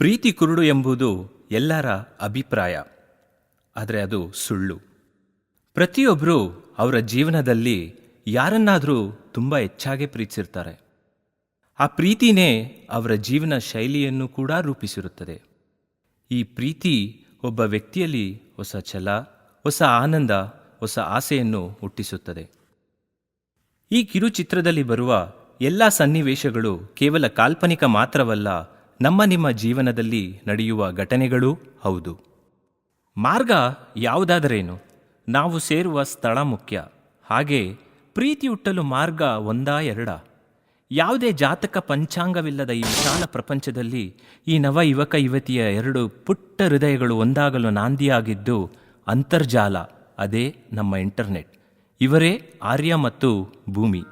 ಪ್ರೀತಿ ಕುರುಡು ಎಂಬುದು ಎಲ್ಲರ ಅಭಿಪ್ರಾಯ. ಆದರೆ ಅದು ಸುಳ್ಳು. ಪ್ರತಿಯೊಬ್ಬರೂ ಅವರ ಜೀವನದಲ್ಲಿ ಯಾರನ್ನಾದರೂ ತುಂಬ ಹೆಚ್ಚಾಗಿ ಪ್ರೀತಿಸಿರ್ತಾರೆ. ಆ ಪ್ರೀತಿನೇ ಅವರ ಜೀವನ ಶೈಲಿಯನ್ನು ಕೂಡ ರೂಪಿಸಿರುತ್ತದೆ. ಈ ಪ್ರೀತಿ ಒಬ್ಬ ವ್ಯಕ್ತಿಯಲ್ಲಿ ಹೊಸ ಛಲ, ಹೊಸ ಆನಂದ, ಹೊಸ ಆಸೆಯನ್ನು ಹುಟ್ಟಿಸುತ್ತದೆ. ಈ ಕಿರುಚಿತ್ರದಲ್ಲಿ ಬರುವ ಎಲ್ಲ ಸನ್ನಿವೇಶಗಳು ಕೇವಲ ಕಾಲ್ಪನಿಕ ಮಾತ್ರವಲ್ಲ, ನಿಮ್ಮ ಜೀವನದಲ್ಲಿ ನಡೆಯುವ ಘಟನೆಗಳೂ ಹೌದು. ಮಾರ್ಗ ಯಾವುದಾದರೇನು, ನಾವು ಸೇರುವ ಸ್ಥಳ ಮುಖ್ಯ. ಹಾಗೆ ಪ್ರೀತಿ ಹುಟ್ಟಲು ಮಾರ್ಗ ಒಂದಾ ಎರಡ? ಯಾವುದೇ ಜಾತಕ ಪಂಚಾಂಗವಿಲ್ಲದ ಈ ವಿಶಾಲ ಪ್ರಪಂಚದಲ್ಲಿ ಈ ನವ ಯುವಕ ಯುವತಿಯ ಎರಡು ಪುಟ್ಟ ಹೃದಯಗಳು ಒಂದಾಗಲು ನಾಂದಿಯಾಗಿದ್ದು ಅಂತರ್ಜಾಲ, ಅದೇ ನಮ್ಮ ಇಂಟರ್ನೆಟ್. ಇವರೇ ಆರ್ಯ ಮತ್ತು ಭೂಮಿ.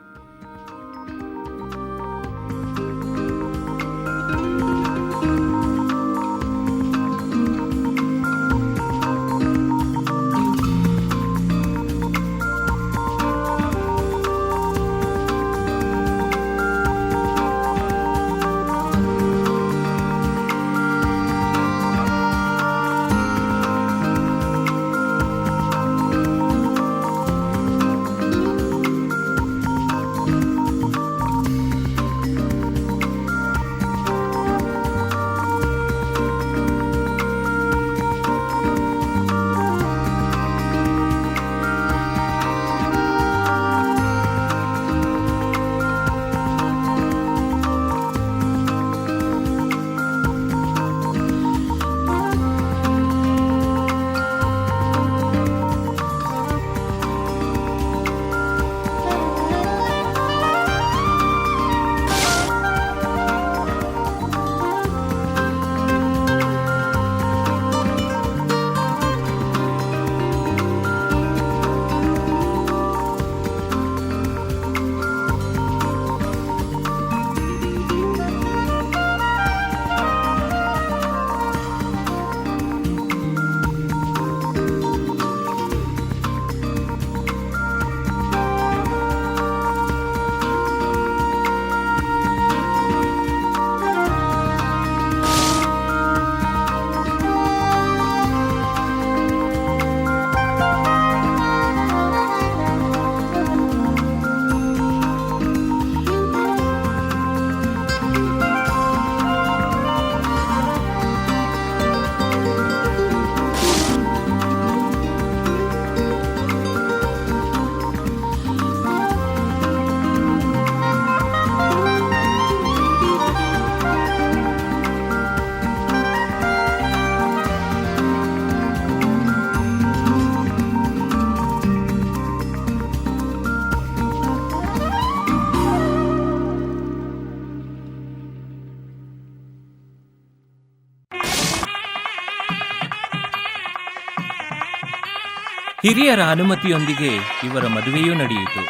ಹಿರಿಯರ ಅನುಮತಿಯೊಂದಿಗೆ ಇವರ ಮದುವೆಯೂ ನಡೆಯಿತು.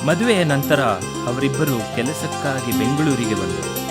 ಮದುವೆಯ ನಂತರ ಅವರಿಬ್ಬರು ಕೆಲಸಕ್ಕಾಗಿ ಬೆಂಗಳೂರಿಗೆ ಬಂದರು.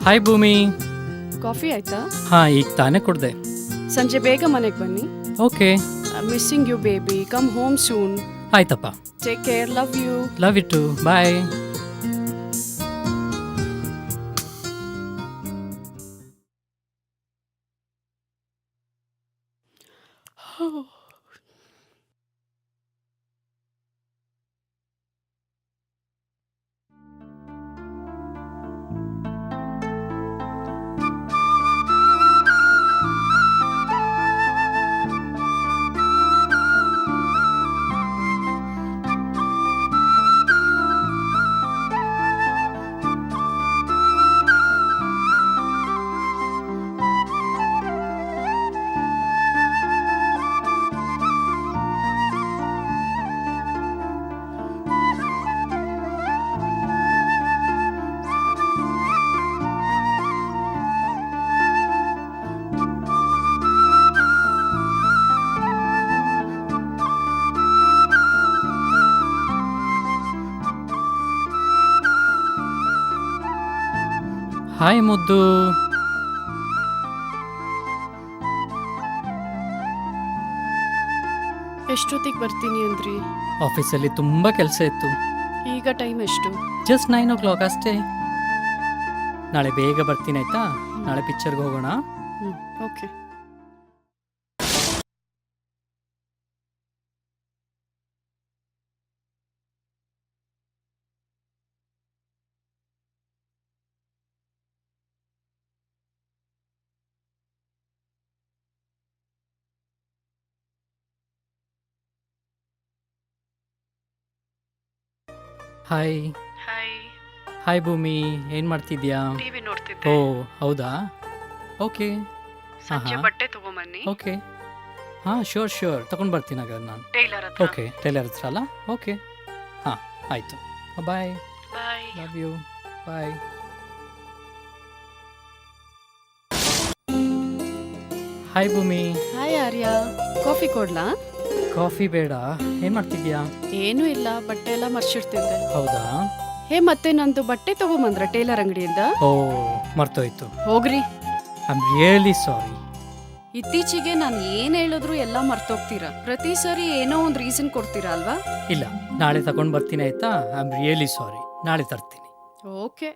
ಹಾಯ್ ಭೂಮಿ. ಕಾಫಿ ಆಯ್ತಾ? ಹಾ, ಈಗ ತಾನೇ ಕುಡ್ದೆ. ಸಂಜೆ ಬೇಗ ಮನೆಗೆ ಬನ್ನಿ. Okay. Missing you baby. Come home soon. ಆಯ್ತಪ್ಪ. Take care. Love you. Love you too. Bye. Hi ಮುದ್ದು. ಎಷ್ಟೊತ್ತಿಗೆ ಬರ್ತೀನಿ ಅಂದ್ರಿ? ಆಫೀಸಲ್ಲಿ ತುಂಬ ಕೆಲಸ ಇತ್ತು. ಈಗ ಟೈಮ್ ಎಷ್ಟು? ಜಸ್ಟ್ 9 o'clock ಅಷ್ಟೇ. ನಾಳೆ ಬೇಗ ಬರ್ತೀನಿ ಆಯ್ತಾ? ನಾಳೆ ಪಿಕ್ಚರ್ಗೆ ಹೋಗೋಣ. ಓಕೆ. ಹಾಯ್. ಹಾಯ್. ಹಾಯ್ ಭೂಮಿ, ಏನು ಮಾಡ್ತಿದ್ಯಾ? ಟಿವಿ ಓ ನೋಡ್ತಿದ್ದೆ. ಹೌದಾ? ಓಕೆ. ಸಂಜೆ ಆಹಾ. ಬಟ್ಟೆ ತಗೊಂಬನ್ನಿ. ಓಕೆ. ಹಾಂ ಶೋರ್ ತಗೊಂಡು ಬರ್ತೀನಿ ಹಾಗಾದ್ರೆ ನಾನು. ಟೈಲರ್ ಹತ್ರ. ಓಕೆ, ಟೈಲರ್ ಹತ್ರ ಅಲ್ಲ? ಓಕೆ. ಹಾಂ ಆಯಿತು. Bye. Bye. Love you. Bye. Hi Bhoomi. Hi Arya. Coffee ಕೊಡ್ಲಾ? ಕಾಫಿ ಬೇಡ. ಏನು ಮಾಡ್ತಿದ್ಯಾ? ಏನೂ ಇಲ್ಲ, ಬಟ್ಟೆ ಎಲ್ಲ ಮರ್ಚಿಡ್ತಿದ್ದೆ. ಹೌದಾ? ಹೇ, ಮತ್ತೆ ನಂದು ಬಟ್ಟೆ ತಗೊಂಬಂದ್ರ ಟೇಲರ್ ಅಂಗಡಿಯಿಂದ? ಓ ಮರ್ತೋಯ್ತು. ಹೋಗ್ರಿ. ಐ ಆಮ್ ರಿಯಲಿ ಸಾರಿ. ಇತ್ತೀಚೆಗೆ ನಾನು ಏನ್ ಹೇಳಿದ್ರು ಎಲ್ಲ ಮರ್ತೋಗ್ತೀರಾ. ಪ್ರತಿ ಸರಿ ಏನೋ ಒಂದು ರೀಸನ್ ಕೊಡ್ತೀರಾ ಅಲ್ವಾ? ಇಲ್ಲ, ನಾಳೆ ತಗೊಂಡು ಬರ್ತೀನಿ ಆಯ್ತಾ? ಐ ಆಮ್ ರಿಯಲಿ ಸಾರಿ. ನಾಳೆ ತರ್ತೀನಿ. ಓಕೆ.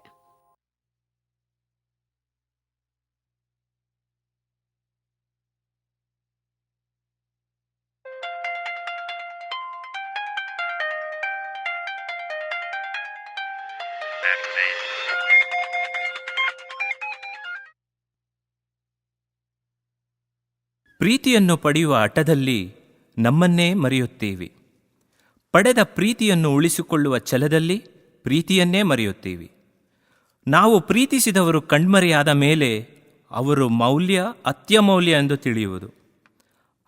ಪ್ರೀತಿಯನ್ನು ಪಡೆಯುವ ಹಠದಲ್ಲಿ ನಮ್ಮನ್ನೇ ಮರೆಯುತ್ತೇವೆ. ಪಡೆದ ಪ್ರೀತಿಯನ್ನು ಉಳಿಸಿಕೊಳ್ಳುವ ಛಲದಲ್ಲಿ ಪ್ರೀತಿಯನ್ನೇ ಮರೆಯುತ್ತೇವೆ. ನಾವು ಪ್ರೀತಿಸಿದವರು ಕಣ್ಮರೆಯಾದ ಮೇಲೆ ಅವರು ಮೌಲ್ಯ ಅತ್ಯಮೌಲ್ಯ ಎಂದು ತಿಳಿಯುವುದು.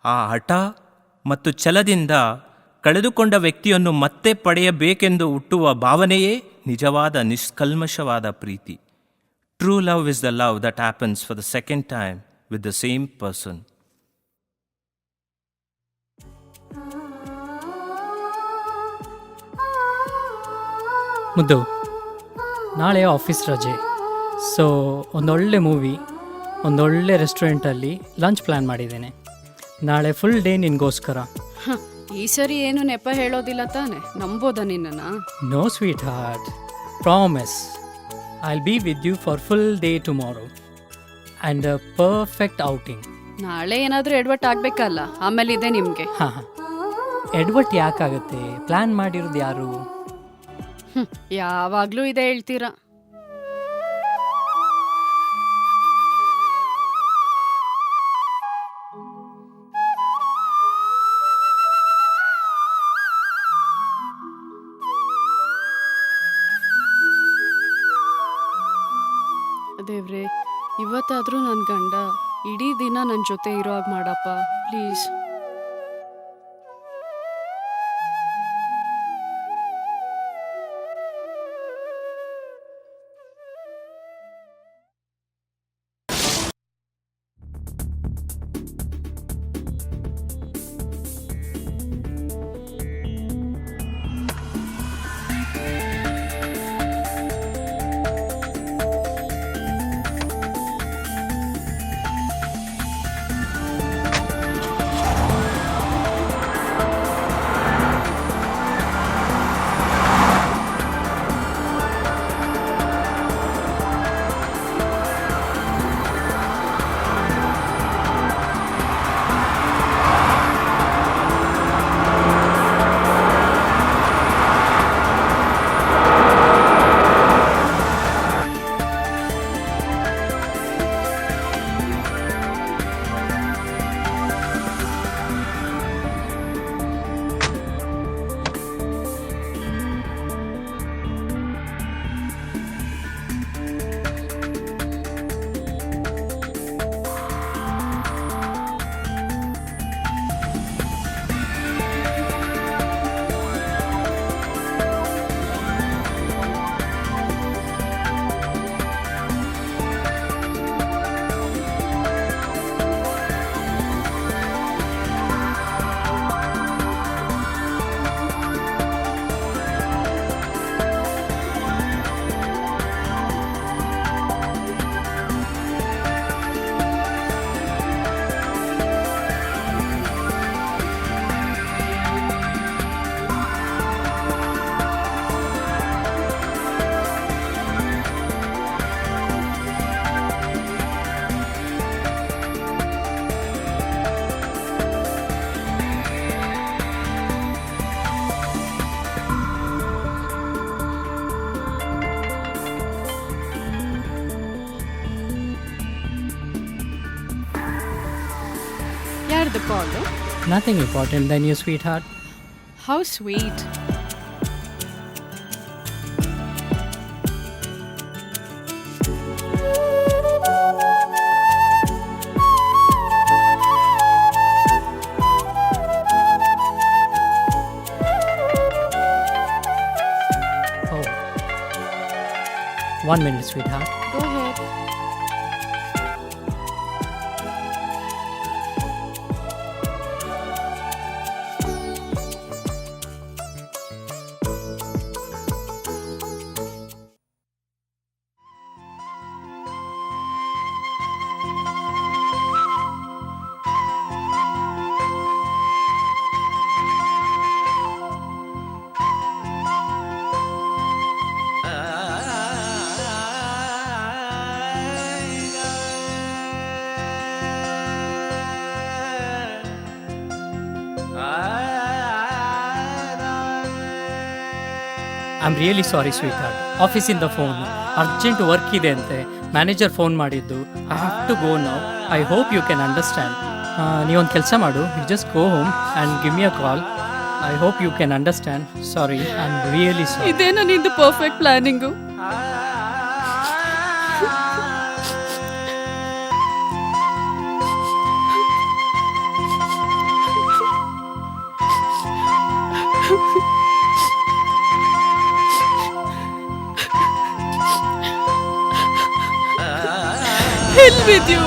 ಆ ಹಠ ಮತ್ತು ಛಲದಿಂದ ಕಳೆದುಕೊಂಡ ವ್ಯಕ್ತಿಯನ್ನು ಮತ್ತೆ ಪಡೆಯಬೇಕೆಂದು ಹುಟ್ಟುವ ಭಾವನೆಯೇ ನಿಜವಾದ ನಿಷ್ಕಲ್ಮಶವಾದ ಪ್ರೀತಿ. True love is the love that happens for the second time with the same person. ಮುದ್ದು, ನಾಳೆ ಆಫೀಸ್ ರಜೆ. ಸೊ ಒಂದೊಳ್ಳೆ ಮೂವಿ, ಒಂದೊಳ್ಳೆ ರೆಸ್ಟೋರೆಂಟಲ್ಲಿ ಲಂಚ್ ಪ್ಲ್ಯಾನ್ ಮಾಡಿದ್ದೇನೆ. ನಾಳೆ ಫುಲ್ ಡೇ ನಿನಗೋಸ್ಕರ. ಈ ಸರಿ ಏನು ನೆಪ ಹೇಳೋದಿಲ್ಲ ತಾನೆ? ನಂಬೋದ ನಿನ್ನ? No sweetheart, promise. I will be with you for full day tomorrow and a perfect outing. ನಾಳೆ ಏನಾದರೂ ಎಡ್ವರ್ಟ್ ಆಗ್ಬೇಕಲ್ಲ, ಆಮೇಲೆ ಇದೆ ನಿಮ್ಗೆ. ಹಾಂ ಹಾಂ, ಎಡ್ವರ್ಟ್ ಯಾಕಾಗತ್ತೆ? ಪ್ಲ್ಯಾನ್ ಮಾಡಿರೋದು ಯಾರು? ಯಾವಾಗ್ಲೂ ಇದೆ ಹೇಳ್ತೀರಾ. ದೇವ್ರೆ, ಇವತ್ತಾದ್ರೂ ನನ್ನ ಗಂಡ ಇಡೀ ದಿನ ನನ್ನ ಜೊತೆ ಇರೋ ಹಾಗೆ ಮಾಡಪ್ಪ ಪ್ಲೀಸ್. ಯಾರ್ದು call? Nothing important than you, sweetheart. How sweet. Oh. 1 minute, sweetheart. Go ahead. I am really sorry sweet ಆಫೀಸಿಂದ ಫೋನ್ ಅರ್ಜೆಂಟ್ ವರ್ಕ್ ಇದೆ ಅಂತೆ ಮ್ಯಾನೇಜರ್ ಫೋನ್ ಮಾಡಿದ್ದು. I have to go now. I hope you can understand. ನೀವೊಂದು ಕೆಲಸ ಮಾಡು, you just go home and give me a call. I hope you can understand. Sorry, I am really sorry. ಇದೇನೋ ನಿಂದು perfect planning. Hell with you.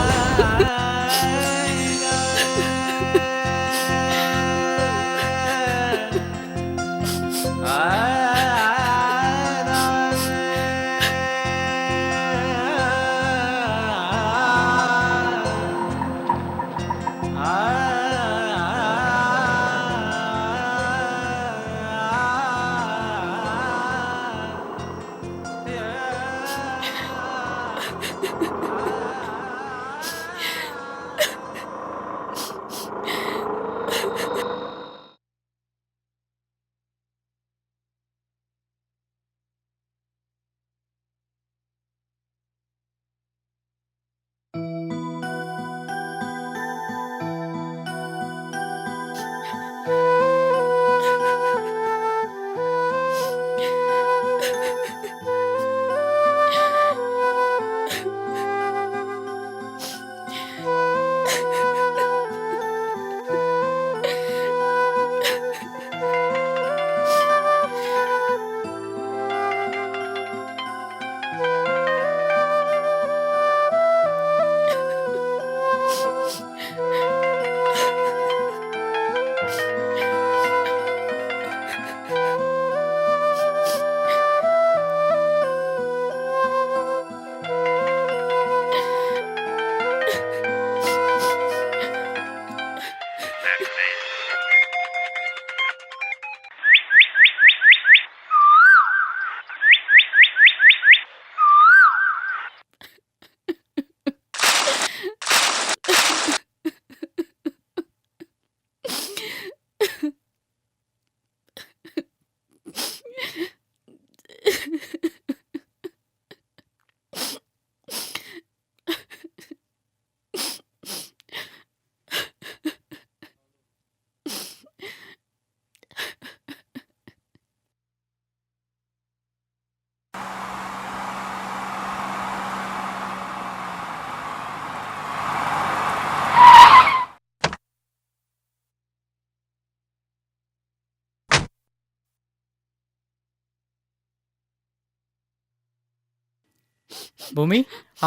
ಭೂಮಿ,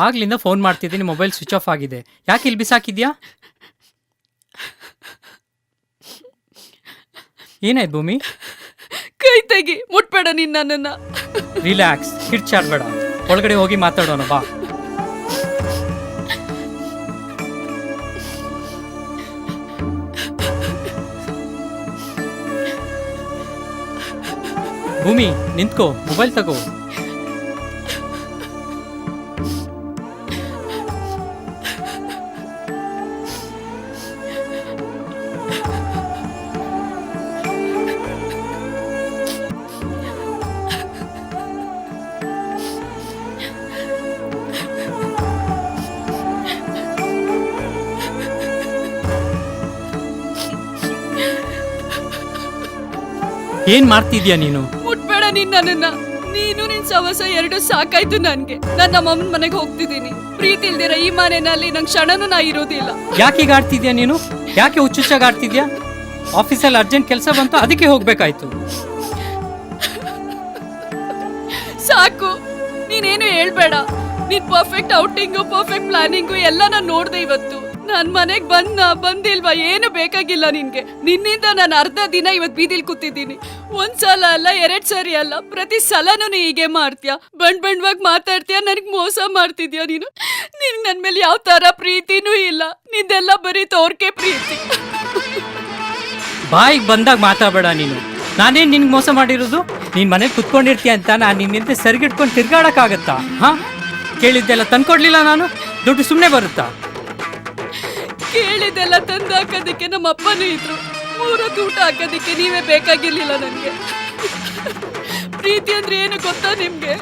ಆಗ್ಲಿಂದ phone ಮಾಡ್ತಿದ್ದೀನಿ, mobile switch off ಆಗಿದೆ. ಯಾಕೆ ಇಲ್ಲಿ ಬಿಸಾಕಿದ್ಯಾ? ಏನಾಯ್ತು ಭೂಮಿ? ಕೈ ತೆಗಿ, ಮುಟ್ಬೇಡ ನೀನ್ ನನ್ನನ್ನ. ರಿಲ್ಯಾಕ್ಸ್, ಕಿರ್ಚಾಡ್ಬೇಡ. ಒಳಗಡೆ ಹೋಗಿ ಮಾತಾಡೋಣ ಬಾ. ಭೂಮಿ ನಿಂತ್ಕೋ, ಮೊಬೈಲ್ ತಗೋ. ಏನ್ ಮಾಡ್ತಿದ್ಯಾ ನೀನು? ಮುಟ್ಬೇಡ ನೀನ್ ನನ್ನನ್ನ. ನೀನು ನಿನ್ ಸವಸ ಎರಡು ಸಾಕಾಯ್ತು ನನ್ಗೆ. ನಾನು ನಮ್ಮ ಅಮ್ಮನ ಮನೆಗೆ ಹೋಗ್ತಿದ್ದೀನಿ. ಪ್ರೀತಿ ಇಲ್ದಿರ ಈ ಮನೆಯಲ್ಲಿ ನಂಗೆ ಕ್ಷಣನೂ ನಾ ಇರೋದಿಲ್ಲ. ಯಾಕೆ ಈಗ ಆಡ್ತಿದ್ಯಾ ನೀನು? ಯಾಕೆ ಹುಚ್ಚುಚ್ಚಾಗಿ ಆಡ್ತಿದ್ಯಾ? ಆಫೀಸಲ್ಲಿ ಅರ್ಜೆಂಟ್ ಕೆಲಸ ಬಂತು, ಅದಕ್ಕೆ ಹೋಗ್ಬೇಕಾಯ್ತು. ಸಾಕು, ನೀನೇನು ಹೇಳ್ಬೇಡ. ನೀನ್ ಪರ್ಫೆಕ್ಟ್ ಔಟಿಂಗು, ಪರ್ಫೆಕ್ಟ್ ಪ್ಲಾನಿಂಗು ಎಲ್ಲ ನಾನು ನೋಡ್ದೆ ಇವತ್ತು. ನಾನ್ ಮನೆಗ್ ಬಂದಿಲ್ವಾ ಏನು ಬೇಕಾಗಿಲ್ಲ ನಿನ್ಗೆ. ನಿನ್ನಿಂದ ನಾನು ಅರ್ಧ ದಿನ ಇವತ್ತು ಬೀದಿಲ್ ಕೂತಿದ್ದೀನಿ. ಒಂದ್ಸಲ ಅಲ್ಲ, 2 ಸರಿ ಅಲ್ಲ, ಪ್ರತಿ ಸಲನೂ ನೀ ಹೀಗೆ ಮಾಡ್ತೀಯ. ಬಂಡ್ವಾಗಿ ಮಾತಾಡ್ತೀಯ, ನನಗ್ ಮೋಸ ಮಾಡ್ತಿದ್ಯಾ ನೀನು. ನಿನ್ಗೆ ನನ್ ಮೇಲೆ ಯಾವ ತರ ಪ್ರೀತಿನೂ ಇಲ್ಲ. ನಿಂದೆಲ್ಲ ಬರೀ ತೋರ್ಕೆ ಪ್ರೀತಿ. ಬಾಯಿಗೆ ಬಂದಾಗ ಮಾತಾಡಬೇಡ ನೀನು. ನಾನೇನು ನಿನ್ಗೆ ಮೋಸ ಮಾಡಿರೋದು? ನೀನು ಮನೇಲಿ ಕುತ್ಕೊಂಡಿರ್ತೀಯ ಅಂತ ನಾನು ನಿನ್ನಿಂದ ಸರಿಗಿಟ್ಕೊಂಡು ತಿರ್ಗಾಡಕ್ಕಾಗತ್ತಾ? ಹಾಂ, ಕೇಳಿದ್ದೆಲ್ಲ ತಂದ್ಕೊಡ್ಲಿಲ್ಲ ನಾನು? ದುಡ್ಡು ಸುಮ್ಮನೆ ಬರುತ್ತಾ? ಕೇಳಿದೆಲ್ಲ ತಂದು ಹಾಕೋದಕ್ಕೆ ನಮ್ಮ ಅಪ್ಪನೂ ಇದ್ರು. 3 ಹೊತ್ತು ಊಟ ಹಾಕೋದಕ್ಕೆ ನೀವೇ ಬೇಕಾಗಿರ್ಲಿಲ್ಲ ನನಗೆ. ಪ್ರೀತಿ ಅಂದ್ರೆ ಏನು ಗೊತ್ತಾ ನಿಮ್ಗೆ?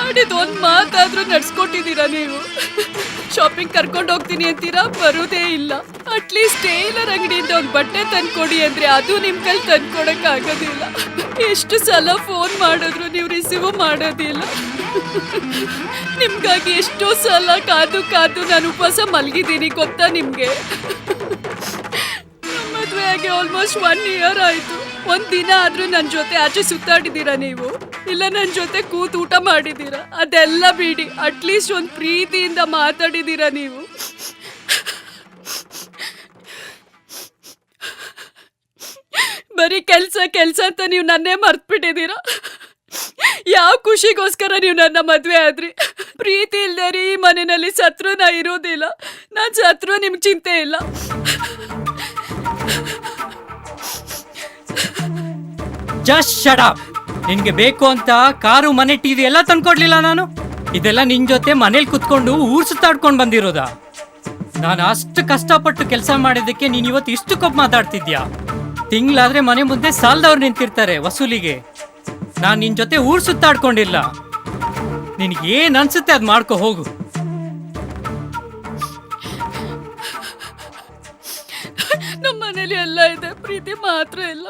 ಆಡಿದ ಒಂದ್ ಮಾತಾದ್ರೂ ನಡ್ಸ್ಕೊಟ್ಟಿದ್ದೀರಾ ನೀವು. ಶಾಪಿಂಗ್ ಕರ್ಕೊಂಡು ಹೋಗ್ತೀನಿ ಅಂತೀರಾ, ಬರುದೇ ಇಲ್ಲ. ಅಟ್ಲೀಸ್ಟ್ ಟೈಲರ್ ಅಂಗಡಿಯಿಂದ ಒಂದು ಬಟ್ಟೆ ತಂದ್ಕೊಡಿ ಅಂದ್ರೆ ಅದು ನಿಮ್ ಕೈಲಿ ತಂದ್ಕೊಡಕ್ ಆಗೋದಿಲ್ಲ. ಎಷ್ಟು ಸಲ ಫೋನ್ ಮಾಡಿದ್ರು ನೀವು ರಿಸೀವ್ ಮಾಡೋದಿಲ್ಲ. ನಿಮ್ಗಾಗಿ ಎಷ್ಟೋ ಸಲ ಕಾದು ನಾನು ಉಪವಾಸ ಮಲಗಿದ್ದೀನಿ ಗೊತ್ತಾ ನಿಮ್ಗೆ? ಮದುವೆ ಆಗಿ ಆಲ್ಮೋಸ್ಟ್ 1 ಇಯರ್ ಆಯ್ತು. ಒಂದ್ ದಿನ ಆದ್ರೂ ನನ್ ಜೊತೆ ಆಚೆ ಸುತ್ತಾಡಿದ್ದೀರಾ ನೀವು? ಇಲ್ಲ ನನ್ ಜೊತೆ ಕೂತ್ ಊಟ ಮಾಡಿದ್ದೀರಾ? ಅದೆಲ್ಲ ಬಿಡಿ, ಅಟ್ಲೀಸ್ಟ್ ಒಂದ್ ಪ್ರೀತಿಯಿಂದ ಮಾತಾಡಿದ್ದೀರಾ ನೀವು? ಬರೀ ಕೆಲ್ಸ ಅಂತ ನೀವು ನನ್ನೇ ಮರ್ತ್ಬಿಟ್ಟಿದ್ದೀರಾ. ಯಾವ ಖುಷಿಗೋಸ್ಕರ ನೀವು ನನ್ನ ಮದ್ವೆ ಆದ್ರಿ? ಪ್ರೀತಿ ಇಲ್ದೇ ರೀ ಈ ಮನೆಯಲ್ಲಿ ಸತ್ರು ನಾ ಇರೋದಿಲ್ಲ. ನಾನ್ ಸತ್ರು ನಿಮ್ಗೆ ಚಿಂತೆ ಇಲ್ಲ. Just shut up. ನಿನ್ಗೆ ಬೇಕು ಅಂತ ಕಾರು, ಮನೆ, ಟಿವಿ ಎಲ್ಲ ತಂದ್ಕೊಡ್ಲಿಲ್ಲ ನಾನು? ಇದೆಲ್ಲ ನಿನ್ ಜೊತೆ ಮನೇಲಿ ಕುತ್ಕೊಂಡು ಊರ್ ಸುತ್ತಾಡ್ಕೊಂಡು ಬಂದಿರೋದಾ? ನಾನು ಅಷ್ಟು ಕಷ್ಟಪಟ್ಟು ಕೆಲಸ ಮಾಡಿದ್ದಕ್ಕೆ ನೀನ್ ಇವತ್ತು ಇಷ್ಟು ಕೊಬ್ಬು ಮಾತಾಡ್ತಿದ್ಯಾ? ತಿಂಗಳಾದ್ರೆ ಮನೆ ಮುಂದೆ ಸಾಲದವ್ರು ನಿಂತಿರ್ತಾರೆ ವಸೂಲಿಗೆ. ನಾನು ನಿನ್ ಜೊತೆ ಊರ್ ಸುತ್ತಾಡ್ಕೊಂಡಿಲ್ಲ. ನಿನ್ಗೆ ಏನ್ ಅನ್ಸುತ್ತೆ ಅದ್ ಮಾಡ್ಕೊ ಹೋಗು. ನಮ್ಮ ಮನೇಲಿ ಎಲ್ಲ ಇದೆ, ಪ್ರೀತಿ ಮಾತ್ರ ಇಲ್ಲ.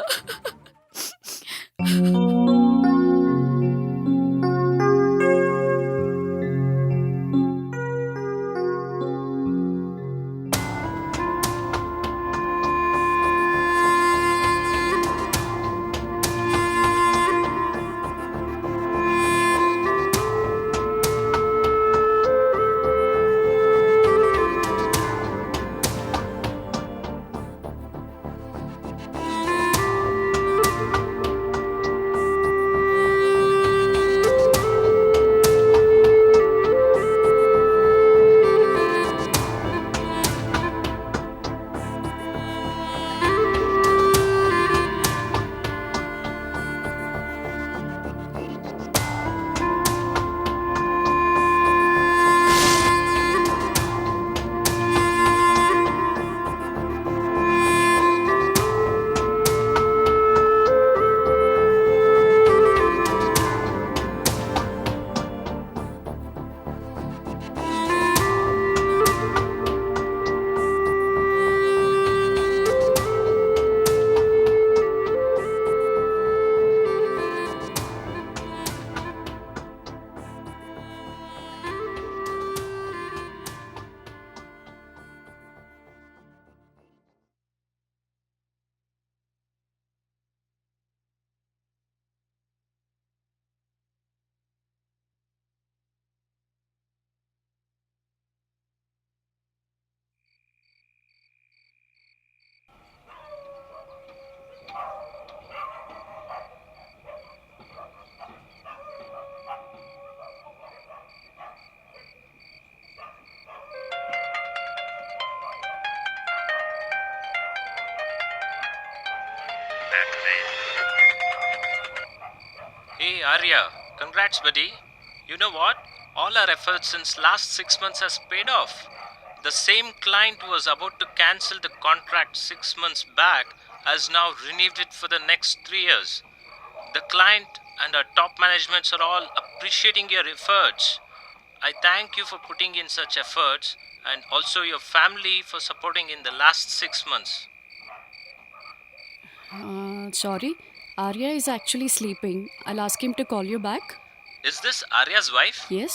Hey Arya, congrats buddy. You know what? All our efforts since last 6 months has paid off. The same client who was about to cancel the contract 6 months back has now renewed it for the next 3 years. The client and our top managements are all appreciating your efforts. I thank you for putting in such efforts and also your family for supporting in the last 6 months. Sorry, Arya is actually sleeping. I'll ask him to call you back. Is this Arya's wife? Yes?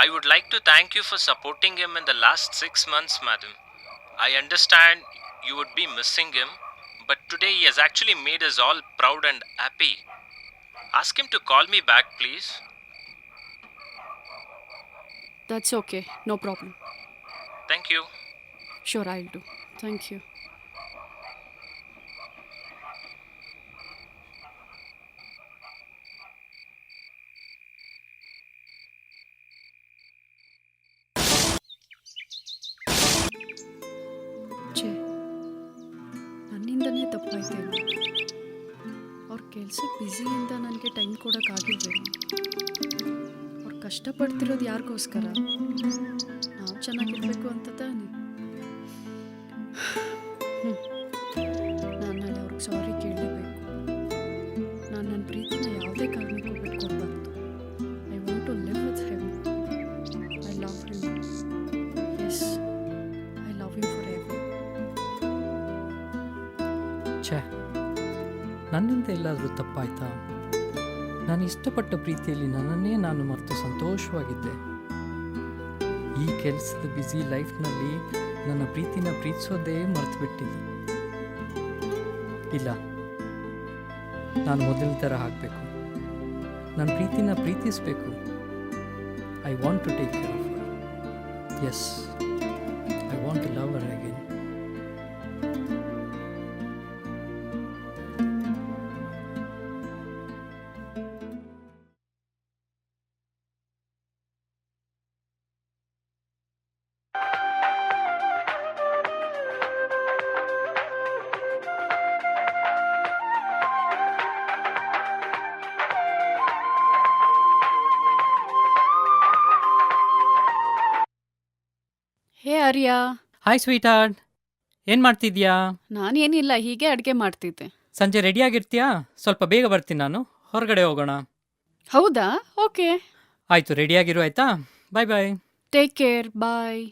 I would like to thank you for supporting him in the last 6 months, madam. I understand you would be missing him, but today he has actually made us all proud and happy. Ask him to call me back, please. That's okay. No problem. Thank you. Sure, I'll do. Thank you. ಛೇ, ನನ್ನಿಂದನೇ ತಪ್ಪಾಯ್ತೇನೋ. ಅವ್ರ ಕೆಲ್ಸಕ್ಕೆ ಬ್ಯುಸಿಯಿಂದ ನನಗೆ time ಕೊಡೋಕ್ಕಾಗಿಲ್ವೇನೋ. ಅವ್ರು ಕಷ್ಟಪಡ್ತಿರೋದು ಯಾರಿಗೋಸ್ಕರ? ನಾವು ಚೆನ್ನಾಗಿರ್ಬೇಕು ಅಂತ ತಾನೆ. ನಾನು ನಾಳೆ ಅವ್ರಿಗೆ ಸಾರಿ ಕೇಳಲೇಬೇಕು. ನಾನು ನನ್ನ ಪ್ರೀತಿನ ಯಾವುದೇ ಕಾರಣಕ್ಕೂ ಬಿಟ್ಕೊಡ್ಬಾರ್ದು. I want to live with him. I love him. Yes, I love him forever. ಛೇ, ನನ್ನಿಂದ ಎಲ್ಲಾದರೂ ತಪ್ಪಾಯ್ತಾ? ನಾನು ಇಷ್ಟಪಟ್ಟ ಪ್ರೀತಿಯಲ್ಲಿ ನನ್ನನ್ನೇ ನಾನು ಮರೆತು ಸಂತೋಷವಾಗಿದ್ದೆ. ಈ ಕೆಲಸದ ಬ್ಯುಸಿ ಲೈಫ್ನಲ್ಲಿ ನನ್ನ ಪ್ರೀತಿನ ಪ್ರೀತಿಸೋದೇ ಮರೆತು ಬಿಟ್ಟಿದ್ದೆ. ಇಲ್ಲ, ನಾನು ಮೊದಲ ಥರ ಆಗಬೇಕು. ನನ್ನ ಪ್ರೀತಿನ ಪ್ರೀತಿಸಬೇಕು. I want to take care of her. Yes, I want to love her again. Hey Arya, hi sweetheart, ಏನು ಮಾಡ್ತಿದ್ಯಾ? ನಾನೇನಿಲ್ಲ, ಹೀಗೆ ಅಡುಗೆ ಮಾಡ್ತಿದ್ದೆ. ಸಂಜೆ ರೆಡಿ ಆಗಿರ್ತೀಯಾ? ಸ್ವಲ್ಪ ಬೇಗ ಬರ್ತೀನಿ ನಾನು. ಹೊರಗಡೆ ಹೋಗೋಣ. ಹೌದಾ? ಓಕೆ. ಆಯಿತು, ರೆಡಿಯಾಗಿರು ಆಯಿತಾ? Bye bye. Take care. Bye.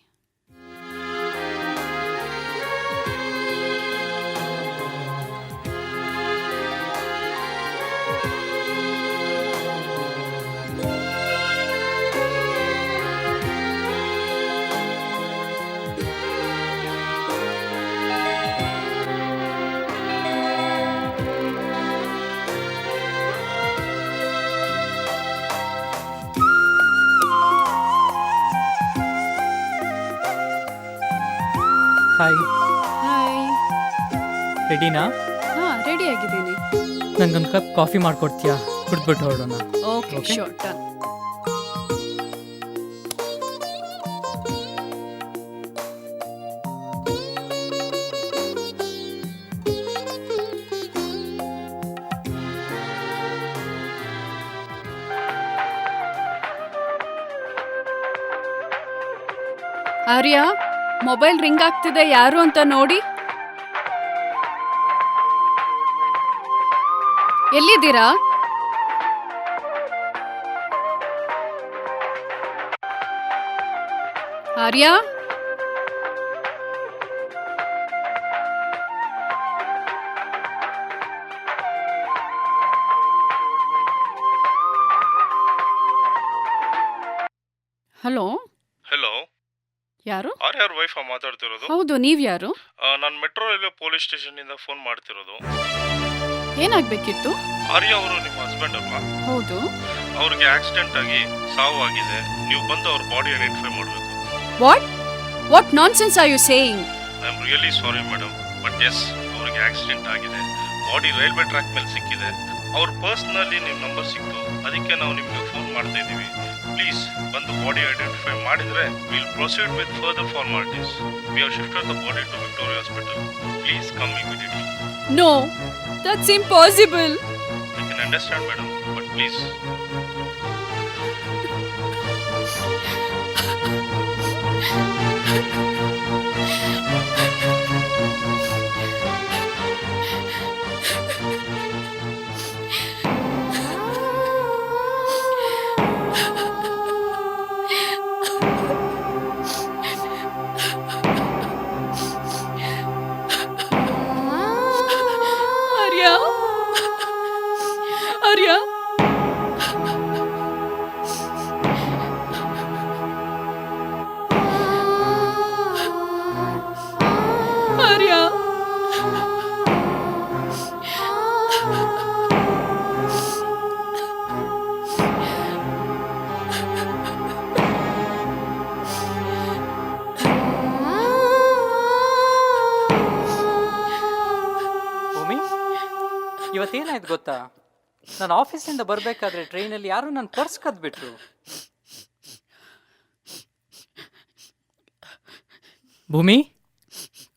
Hi. Hi. ರೆಡಿನಾ? ಹಾಂ, ರೆಡಿ ಆಗಿದ್ದೀನಿ. ನನಗೊಂದು ಕಪ್ ಕಾಫಿ ಮಾಡಿಕೊಡ್ತೀಯಾ? ಕುಡ್ಬಿಟ್ಟು ಹೊರಡೋಣ. Okay, Okay. Sure, done. Arya, mobile ring ಆಗ್ತಿದೆ, ಯಾರು ಅಂತ ನೋಡಿ. ಎಲ್ಲಿದ್ದೀರಾ? ಆರ್ಯ? ಹಲೋ, ಹಲೋ, ಯಾರು? ಆರ್ಯಾರ್ ವೈಫ್ ಮಾತಾಡ್ತಿರೋದು? ಹೌದು, ನೀವ್ಯಾರು? ನಾನು ಮೆಟ್ರೋ ರೈಲ್ವೆ ಪೊಲೀಸ್ ಸ್ಟೇಷನ್ ಇಂದ ಫೋನ್ ಮಾಡ್ತಿರೋದು. ಏನಾಗ್ಬೇಕಿತ್ತು? ಆರ್ಯ ಅವರು ನಿಮ್ಮ ಹಸ್ಬೆಂಡ್ ಅಲ್ವಾ? ಹೌದು. ಅವ್ರಿಗೆ ಆಕ್ಸಿಡೆಂಟ್ ಆಗಿ ಸಾವು ಆಗಿದೆ. ನೀವು ಬಂದು ಅವ್ರ ಬಾಡಿ ಐಡೆಂಟಿಫೈ ಮಾಡಬೇಕು. What nonsense are you saying? I am really sorry madam, but yes, ಅವ್ರಿಗೆ ಆಕ್ಸಿಡೆಂಟ್ ಆಗಿದೆ. ಬಾಡಿ ರೈಲ್ವೆ ಟ್ರ್ಯಾಕ್ ಮೇಲೆ ಸಿಕ್ಕಿದೆ. ಅವ್ರ ಪರ್ಸ್ನಲ್ಲಿ ನಿಮ್ಮ ನಂಬರ್ ಸಿಕ್ತು, ಅದಕ್ಕೆ ನಾವು ನಿಮಗೆ ಫೋನ್ ಮಾಡ್ತಾ ಇದ್ದೀವಿ. ಪ್ಲೀಸ್ ಬಂದು ಬಾಡಿ ಐಡೆಂಟಿಫೈ ಮಾಡಿದರೆ will proceed with further formalities. We have shifted the body to Victoria hospital. Please come immediately. No, that's impossible. I can understand madam, but please. Arya, ಇವತ್ತೇನಾಯ್ತು ಗೊತ್ತಾ, ನಾನು ಆಫೀಸಿಂದ ಬರಬೇಕಾದ್ರೆ ಟ್ರೈನಲ್ಲಿ ಯಾರೋ ನನ್ನ ಪರ್ಸ್ ಕದ್ಬಿಟ್ರು. ಭೂಮಿ,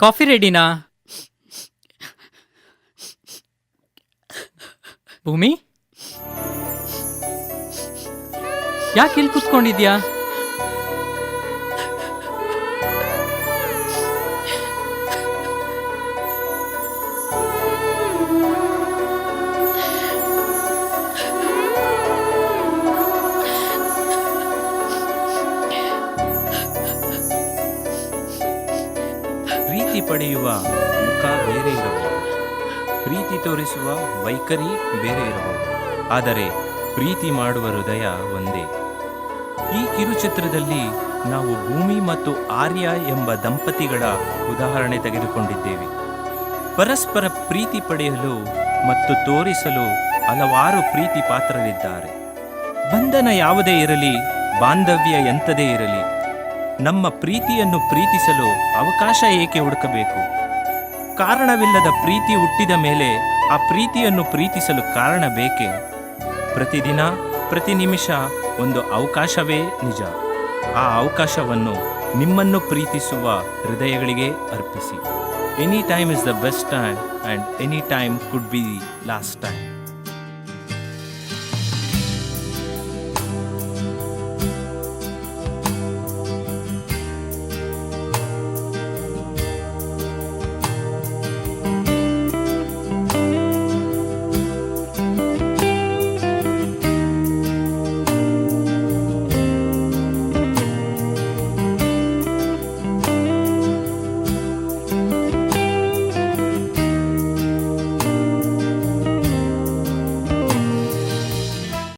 ಕಾಫಿ ರೆಡಿನಾ? ಭೂಮಿ, ಯಾಕೆ ಇಲ್ಲಿ ಕೂತ್ಕೊಂಡಿದ್ಯಾ? ಪ್ರೀತಿ ಪಡೆಯುವ ಮುಖ ಬೇರೆ ಇರಬಹುದು, ಪ್ರೀತಿ ತೋರಿಸುವ ವೈಖರಿ ಬೇರೆ ಇರಬಹುದು, ಆದರೆ ಪ್ರೀತಿ ಮಾಡುವ ಹೃದಯ ಒಂದೇ. ಈ ಕಿರುಚಿತ್ರದಲ್ಲಿ ನಾವು ಭೂಮಿ ಮತ್ತು ಆರ್ಯ ಎಂಬ ದಂಪತಿಗಳ ಉದಾಹರಣೆ ತೆಗೆದುಕೊಂಡಿದ್ದೇವೆ. ಪರಸ್ಪರ ಪ್ರೀತಿ ಪಡೆಯಲು ಮತ್ತು ತೋರಿಸಲು ಹಲವಾರು ಪ್ರೀತಿ ಪಾತ್ರರಿದ್ದಾರೆ. ಬಂಧನ ಯಾವುದೇ ಇರಲಿ, ಬಾಂಧವ್ಯ ಎಂಥದೇ ಇರಲಿ, ನಮ್ಮ ಪ್ರೀತಿಯನ್ನು ಪ್ರೀತಿಸಲು ಅವಕಾಶ ಏಕೆ ಹುಡುಕಬೇಕು? ಕಾರಣವಿಲ್ಲದ ಪ್ರೀತಿ ಹುಟ್ಟಿದ ಮೇಲೆ ಆ ಪ್ರೀತಿಯನ್ನು ಪ್ರೀತಿಸಲು ಕಾರಣ ಬೇಕೆ? ಪ್ರತಿದಿನ ಪ್ರತಿ ನಿಮಿಷ ಒಂದು ಅವಕಾಶವೇ ನಿಜ. ಆ ಅವಕಾಶವನ್ನು ನಿಮ್ಮನ್ನು ಪ್ರೀತಿಸುವ ಹೃದಯಗಳಿಗೆ ಅರ್ಪಿಸಿ. Any time is the best time and any time could be last time.